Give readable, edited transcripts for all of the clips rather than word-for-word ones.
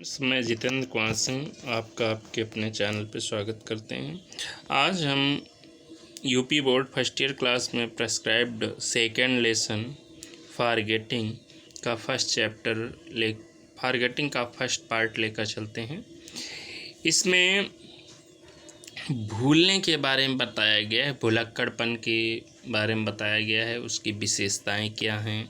मैं जितेंद्र कुमार सिंह आपका आपके अपने चैनल पर स्वागत करते हैं। आज हम UP board first year class में प्रेस्क्राइब्ड सेकेंड लेसन फॉरगेटिंग का फर्स्ट पार्ट लेकर चलते हैं। इसमें भूलने के बारे में बताया गया है, भुलक्कड़पन के बारे में बताया गया है, उसकी विशेषताएं क्या हैं,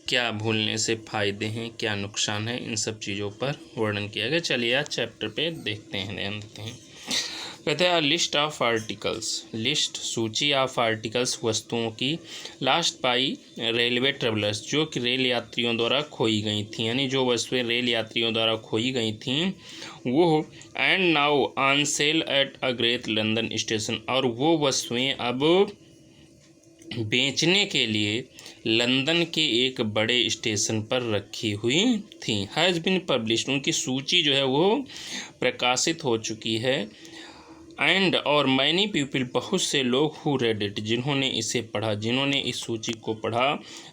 क्या भूलने से फ़ायदे हैं, क्या नुकसान है, इन सब चीज़ों पर वर्णन किया गया। चलिए आज चैप्टर पे देखते हैं, ध्यान देते हैं। कहते हैं लिस्ट ऑफ आर्टिकल्स, लिस्ट सूची ऑफ आर्टिकल्स वस्तुओं की, लास्ट बाई रेलवे ट्रेवलर्स जो कि रेल यात्रियों द्वारा खोई गई थी, यानी जो वस्तुएं रेल यात्रियों द्वारा खोई गई थीं वो, and now on sale at a great London station, और वो वस्तुएं अब बेचने के लिए लंदन के एक बड़े स्टेशन पर रखी हुई थी। हैज़ बिन पब्लिश्ड, उनकी सूची जो है वो प्रकाशित हो चुकी है। एंड और मैनी पीपल, बहुत से लोग हु रेड इट, जिन्होंने इसे पढ़ा, जिन्होंने इस सूची को पढ़ा,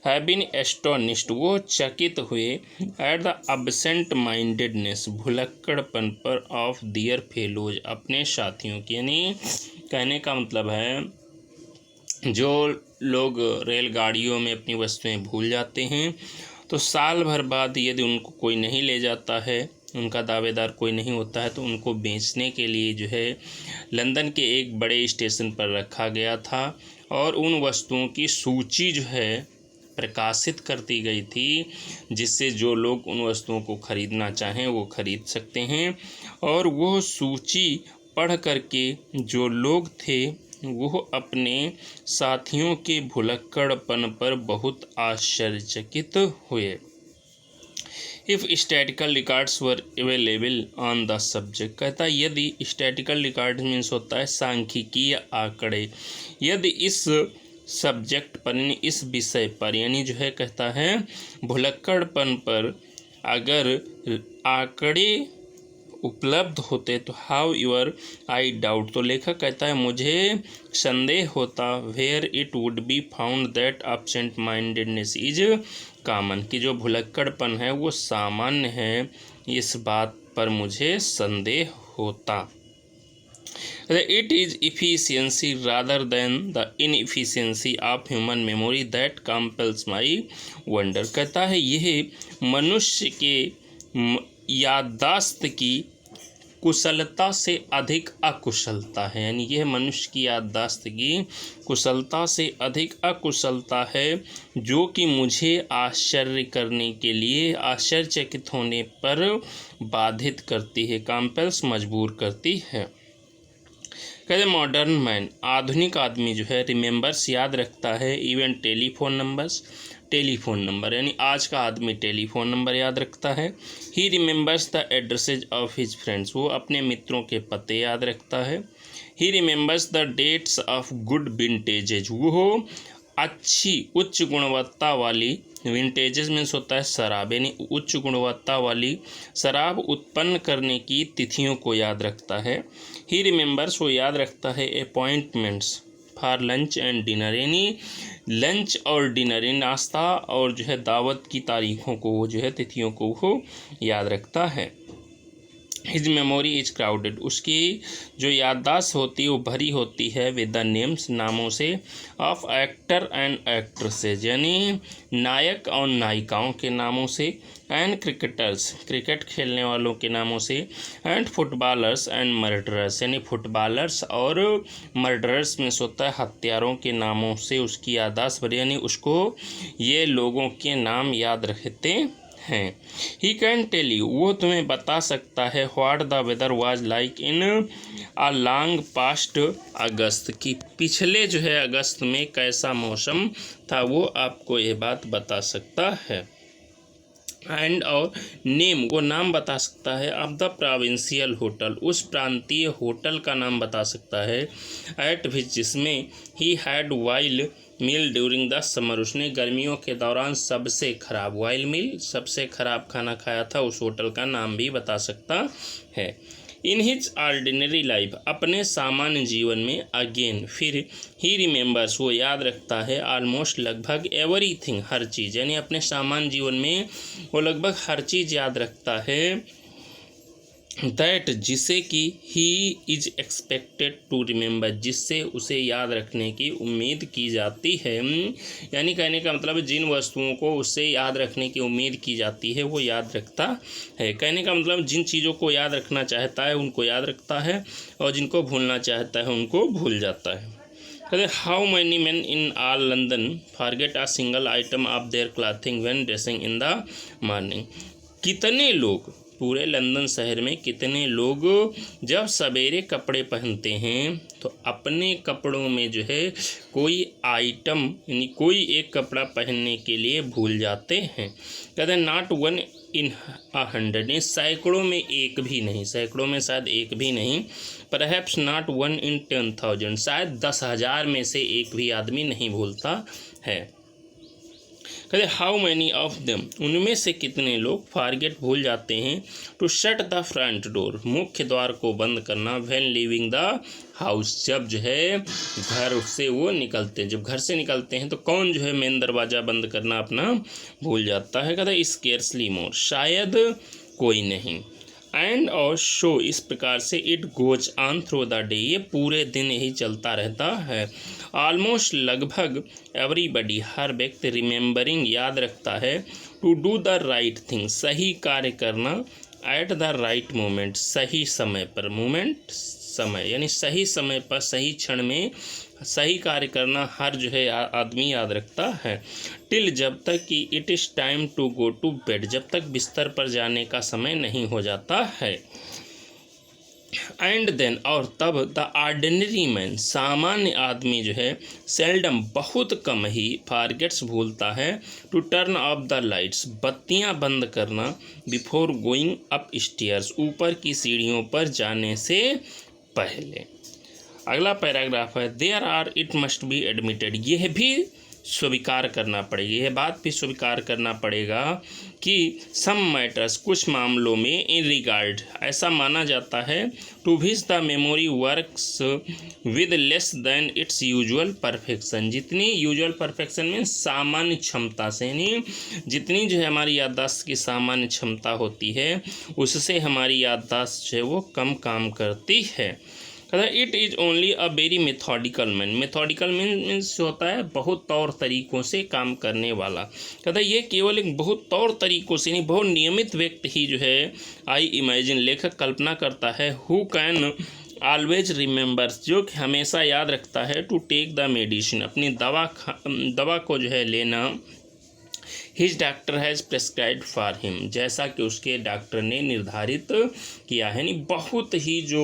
हैव बीन एस्टोनिश्ड, वो चकित हुए, एट द अब्सेंट माइंडेडनेस, भुलक्कड़पन पर, ऑफ दियर फेलोज, अपने साथियों की। यानी कहने का मतलब है जो लोग रेलगाड़ियों में अपनी वस्तुएं भूल जाते हैं तो साल भर बाद यदि उनको कोई नहीं ले जाता है, उनका दावेदार कोई नहीं होता है, तो उनको बेचने के लिए जो है लंदन के एक बड़े स्टेशन पर रखा गया था और उन वस्तुओं की सूची जो है प्रकाशित कर दी गई थी, जिससे जो लोग उन वस्तुओं को खरीदना चाहें वो खरीद सकते हैं। और वो सूची पढ़ करके जो लोग थे वो अपने साथियों के भुलक्कड़पन पर बहुत आश्चर्यचकित हुए। If statistical records were available on the subject, कहता है यदि स्टैटिकल रिकॉर्ड मीन्स होता है सांख्यिकीय आंकड़े, यदि इस सब्जेक्ट पर यानी इस विषय पर, यानी जो है कहता है भुलक्कड़पन पर अगर आंकड़े उपलब्ध होते तो हाउ यूर आई डाउट, तो लेखक कहता है मुझे संदेह होता, where it would be found that absent mindedness is common, कि जो भुलक्कड़पन है वो सामान्य है, इस बात पर मुझे संदेह होता। It is efficiency rather than the inefficiency of human memory that compels my wonder, कहता है यह मनुष्य के याददाश्त की कुशलता से अधिक अकुशलता है, यानी यह मनुष्य की याददाश्त की कुशलता से अधिक अकुशलता है जो कि मुझे आश्चर्य करने के लिए, आश्चर्यचकित होने पर बाधित करती है, कंपेल्स मजबूर करती है। कहते मॉडर्न मैन, आधुनिक आदमी जो है, रिमेंबर्स याद रखता है, even telephone numbers, telephone number, यानी आज का आदमी टेलीफोन नंबर याद रखता है। He remembers the addresses of his friends, वो अपने मित्रों के पते याद रखता है। He remembers the dates of good vintages, वो अच्छी उच्च गुणवत्ता वाली, विंटेजेस मीन्स होता है शराब, यानी उच्च गुणवत्ता वाली शराब उत्पन्न करने की तिथियों को याद रखता है। ही रिमेंबर्स, वो याद रखता है, appointments for lunch and dinner, यानी लंच और डिनर, नाश्ता और जो है दावत की तारीखों को, वो जो है तिथियों को वो याद रखता है। हिज मेमोरी इज क्राउडेड, उसकी जो याददाश्त होती है वो भरी होती है विद द नेम्स, नामों से, ऑफ एक्टर एंड एक्ट्रेसेज, यानी नायक और नायिकाओं के नामों से, एंड क्रिकेटर्स, क्रिकेट खेलने वालों के नामों से, एंड फुटबॉलर्स एंड मर्डरर्स, यानी फुटबॉलर्स और मर्डरर्स में होता है हत्यारों के नामों से उसकी याददाश्त भरी, यानी उसको ये लोगों के नाम याद रखते हैं। ही कैन टेल यू, वो तुम्हें बता सकता है, what the weather was like in a long past August, की पिछले जो है अगस्त में कैसा मौसम था, वो आपको ये बात बता सकता है। एंड और नेम, वो नाम बता सकता है, ऑफ द प्रोविंशियल होटल, उस प्रांतीय होटल का नाम बता सकता है, एट विच, जिसमें he had while meal during the summer, उसने गर्मियों के दौरान सबसे खराब, वाइल मील सबसे खराब खाना खाया था, उस होटल का नाम भी बता सकता है। इन हिज ऑर्डिनरी लाइफ, अपने सामान्य जीवन में, अगेन फिर, ही रिमेंबर्स, वो याद रखता है, ऑलमोस्ट लगभग, एवरीथिंग हर चीज़, यानी अपने सामान्य जीवन में वो लगभग हर चीज़ याद रखता है, दैट जिसे कि he is expected to remember, जिससे उसे याद रखने की उम्मीद की जाती है। यानी कहने का मतलब जिन वस्तुओं को उससे याद रखने की उम्मीद की जाती है वो याद रखता है। कहने का मतलब जिन चीज़ों को याद रखना चाहता है उनको याद रखता है और जिनको भूलना चाहता है उनको भूल जाता है। कहते how many man in all London forget a single item of their clothing when dressing in the morning. कितने लोग, पूरे लंदन शहर में कितने लोग जब सवेरे कपड़े पहनते हैं तो अपने कपड़ों में जो है कोई आइटम यानी कोई एक कपड़ा पहनने के लिए भूल जाते हैं। कहते हैं नॉट वन इन 100, सैकड़ों में एक भी नहीं, सैकड़ों में शायद एक भी नहीं, परहैप्स नॉट वन इन 10,000, शायद 10,000 में से एक भी आदमी नहीं भूलता है। कहते हाउ मैनी ऑफ देम, उनमें से कितने लोग फॉरगेट भूल जाते हैं to shut the front door, मुख्य द्वार को बंद करना, व्हेन लीविंग द हाउस, जब जो है घर से वो निकलते हैं, जब घर से निकलते हैं तो कौन जो है मेन दरवाज़ा बंद करना अपना भूल जाता है। कहते स्केर्सली मोर, शायद कोई नहीं, एंड और शो, इस प्रकार से it goes on through the day, ये पूरे दिन यही चलता रहता है। ऑलमोस्ट लगभग एवरीबडी, हर व्यक्ति, रिमेंबरिंग याद रखता है, to do the right thing, सही कार्य करना, एट द राइट मोमेंट, सही समय पर, मोमेंट समय यानी सही समय पर सही क्षण में सही कार्य करना हर जो है आदमी याद रखता है। टिल, जब तक कि it is time to go to bed, जब तक बिस्तर पर जाने का समय नहीं हो जाता है। एंड देन, और तब, द ऑर्डिनरी मैन, सामान्य आदमी जो है, सेल्डम, बहुत कम ही, फॉरगेट्स, भूलता है, to turn off the lights, बत्तियां बंद करना, बिफोर गोइंग अप स्टेयर्स, ऊपर की सीढ़ियों पर जाने से पहले। अगला पैराग्राफ है there are, it must be admitted, यह भी स्वीकार करना पड़ेगा, यह बात भी स्वीकार करना पड़ेगा कि सम मैटर्स, कुछ मामलों में, इन रिगार्ड, ऐसा माना जाता है, to which the memory works with less than its usual perfection, जितनी यूजुअल परफेक्शन में सामान्य क्षमता से, यानी जितनी जो है हमारी याददाश्त की सामान्य क्षमता होती है उससे हमारी याददाश्त जो है वो कम काम करती है। कहता है it is only a very methodical man, methodical means होता है बहुत तौर तरीक़ों से काम करने वाला। कहता है ये केवल एक बहुत तौर तरीक़ों से नहीं, बहुत नियमित व्यक्ति ही जो है, आई इमेजिन, लेखक कल्पना करता है, हु कैन ऑलवेज रिमेंबर्स, जो हमेशा याद रखता है, टू टेक द मेडिसिन, अपनी दवा को जो है लेना, his doctor has prescribed for him, जैसा कि उसके डॉक्टर ने निर्धारित किया है। यानी बहुत ही जो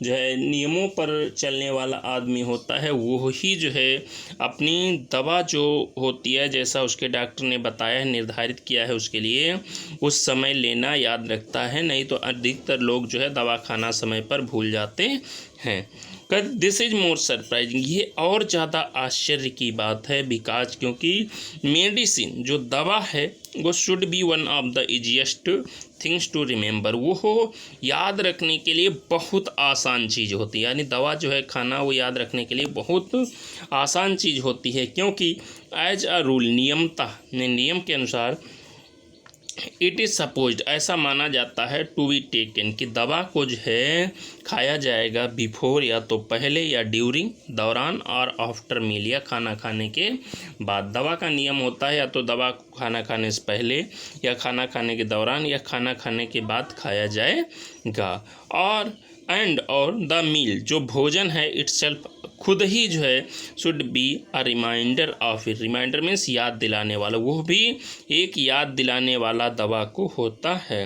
है नियमों पर चलने वाला आदमी होता है वो ही जो है अपनी दवा जो होती है जैसा उसके डॉक्टर ने बताया है, निर्धारित किया है उसके लिए, उस समय लेना याद रखता है। नहीं तो अधिकतर लोग जो है दवा खाना समय पर भूल जाते हैं। दिस इज मोर सरप्राइजिंग, ये और ज़्यादा आश्चर्य की बात है, बिकॉज, क्योंकि मेडिसिन जो दवा है वो should be one of the easiest things to remember, वो हो याद रखने के लिए बहुत आसान चीज़ होती है। यानी दवा जो है खाना वो याद रखने के लिए बहुत आसान चीज़ होती है, क्योंकि एज अ रूल, नियम के अनुसार, इट इज़ सपोज्ड, ऐसा माना जाता है, टू बी टेकन, कि दवा को जो है खाया जाएगा बिफोर, या तो पहले, या ड्यूरिंग, दौरान, और आफ्टर मील, या खाना खाने के बाद। दवा का नियम होता है या तो दवा को खाना खाने से पहले, या खाना खाने के दौरान, या खाना खाने के बाद खाया जाएगा। और द मील, जो भोजन है, इटसेल्फ, खुद ही जो है, should be a reminder of it, reminder means याद दिलाने वाला, वो भी एक याद दिलाने वाला दवा को होता है।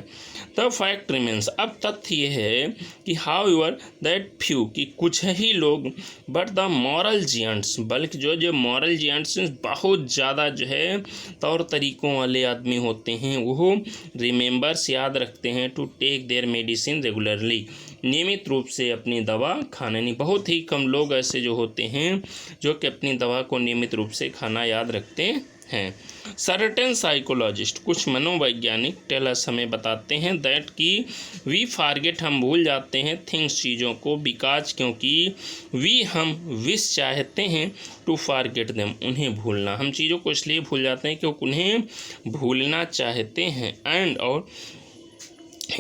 द फैक्ट रिमेंस, अब तथ्य ये है कि हाउ एवर दैट फ्यू, कि कुछ ही लोग, बट द मॉरल जियंट्स, बल्कि जो मॉरल जियंट्स बहुत ज़्यादा जो है तौर तरीक़ों वाले आदमी होते हैं, वो रिमेंबर्स, याद रखते हैं, to take their medicine regularly, नियमित रूप से अपनी दवा खाने। नहीं, बहुत ही कम लोग ऐसे जो होते हैं जो कि अपनी दवा को नियमित रूप से खाना याद रखते हैं। सर्टेन साइकोलॉजिस्ट, कुछ मनोवैज्ञानिक, टेल अस, हमें बताते हैं, दैट कि वी फॉरगेट, हम भूल जाते हैं, थिंग्स, चीज़ों को, बिकॉज, क्योंकि वी, हम, विश, चाहते हैं, टू फॉरगेट देम, उन्हें भूलना, हम चीज़ों को इसलिए भूल जाते हैं क्योंकि उन्हें भूलना चाहते हैं। एंड और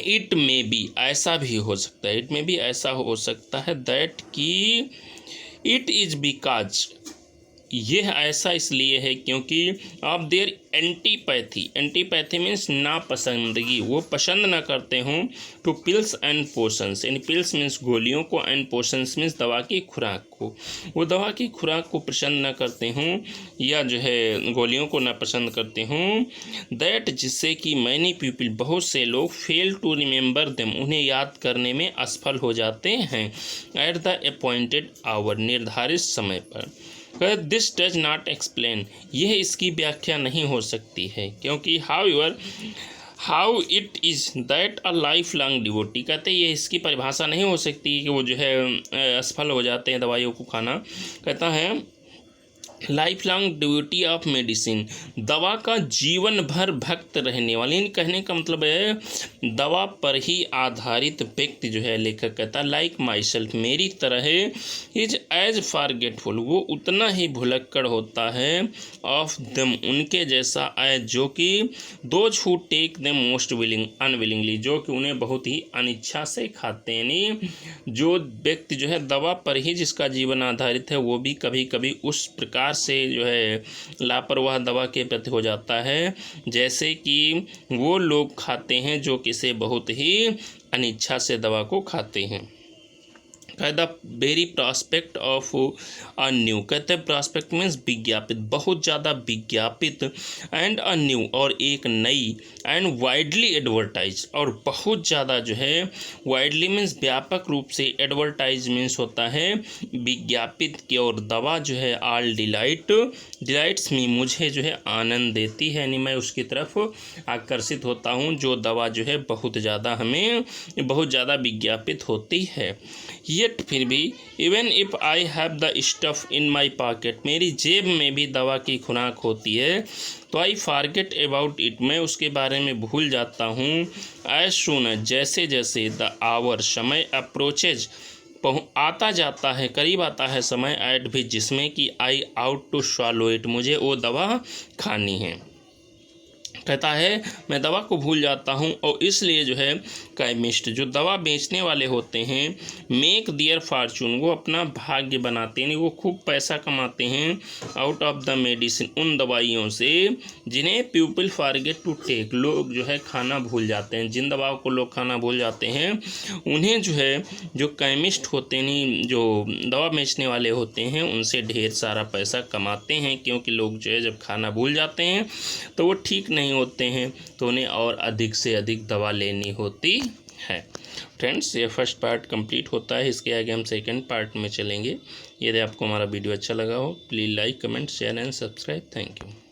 इट में बी, ऐसा भी हो सकता है, इट में भी ऐसा हो सकता है दैट कि इट इज़ बिकॉज, यह ऐसा इसलिए है क्योंकि of their antipathy, antipathy means नापसंदगी, वो पसंद ना करते हों टू पिल्स एंड पोशंस, यानी पिल्स मीन्स गोलियों को, एंड पोशंस मीन्स दवा की खुराक को, वो दवा की खुराक को पसंद ना करते हों या जो है गोलियों को ना पसंद करते हों, दैट जिससे कि मैनी पीपल, बहुत से लोग, फेल टू रिमेंबर देम, उन्हें याद करने में असफल हो जाते हैं, एट द अपॉइंटेड आवर, निर्धारित समय पर। दिस डज नॉट एक्सप्लेन, यह इसकी व्याख्या नहीं हो सकती है, क्योंकि how it is that a life long devotee, कहते ये इसकी परिभाषा नहीं हो सकती कि वो जो है असफल हो जाते हैं दवाइयों को खाना। कहता है life long duty of medicine, दवा का जीवन भर भक्त रहने वाले, कहने का मतलब है दवा पर ही आधारित व्यक्ति जो है, लेखक कहता है लाइक माई सेल्फ, मेरी तरह है, इज एज फॉरगेटफुल, वो उतना ही भुलक्कड़ होता है, ऑफ दम, उनके जैसा, एज जो कि, those who take them most willing unwillingly, जो कि उन्हें बहुत ही अनिच्छा से खाते हैं, यानी जो व्यक्ति जो है दवा पर ही जिसका जीवन आधारित है वो भी कभी कभी उस प्रकार से जो है लापरवाह दवा के प्रति हो जाता है जैसे कि वो लोग खाते हैं जो किसे बहुत ही अनिच्छा से दवा को खाते हैं। The very prospect of a new, कहते हैं प्रॉस्पेक्ट मीन्स विज्ञापित, बहुत ज़्यादा विज्ञापित, एंड अ न्यू, और एक नई, एंड वाइडली एडवर्टाइज, और बहुत ज़्यादा जो है, वाइडली मीन्स व्यापक रूप से, एडवर्टाइज मीन्स होता है विज्ञापित की, और दवा जो है ऑल डिलाइट्स मी, मुझे जो है आनंद देती है, यानी मैं उसकी तरफ आकर्षित होता हूँ जो दवा जो है बहुत ज़्यादा हमें बहुत ज़्यादा विज्ञापित होती है। येट फिर भी, even if I have the stuff in my pocket, मेरी जेब में भी दवा की खुराक होती है, तो आई फॉरगेट अबाउट इट, मैं उसके बारे में भूल जाता हूँ, एज सून, जैसे जैसे, द आवर, समय, अप्रोचेज, आता जाता है, करीब आता है समय, एट भी, जिसमें कि आई आउट टू स्वॉलो इट, मुझे वो दवा खानी है। कहता है मैं दवा को भूल जाता हूँ, और इसलिए जो है केमिस्ट, जो दवा बेचने वाले होते हैं, मेक दियर फॉर्चून, वो अपना भाग्य बनाते हैं, वो खूब पैसा कमाते हैं, आउट ऑफ द मेडिसिन, उन दवाइयों से जिन्हें पीपल फॉरगेट टू टेक, लोग जो है खाना भूल जाते हैं, जिन दवाओं को लोग खाना भूल जाते हैं उन्हें जो है जो केमिस्ट होते हैं, जो दवा बेचने वाले होते हैं, उनसे ढेर सारा पैसा कमाते हैं, क्योंकि लोग जो है जब खाना भूल जाते हैं तो वो ठीक नहीं होते हैं, तो उन्हें और अधिक से अधिक दवा लेनी होती है। फ्रेंड्स, ये फर्स्ट पार्ट कंप्लीट होता है, इसके आगे हम सेकंड पार्ट में चलेंगे। यदि आपको हमारा वीडियो अच्छा लगा हो, please like, comment, share and subscribe. Thank you.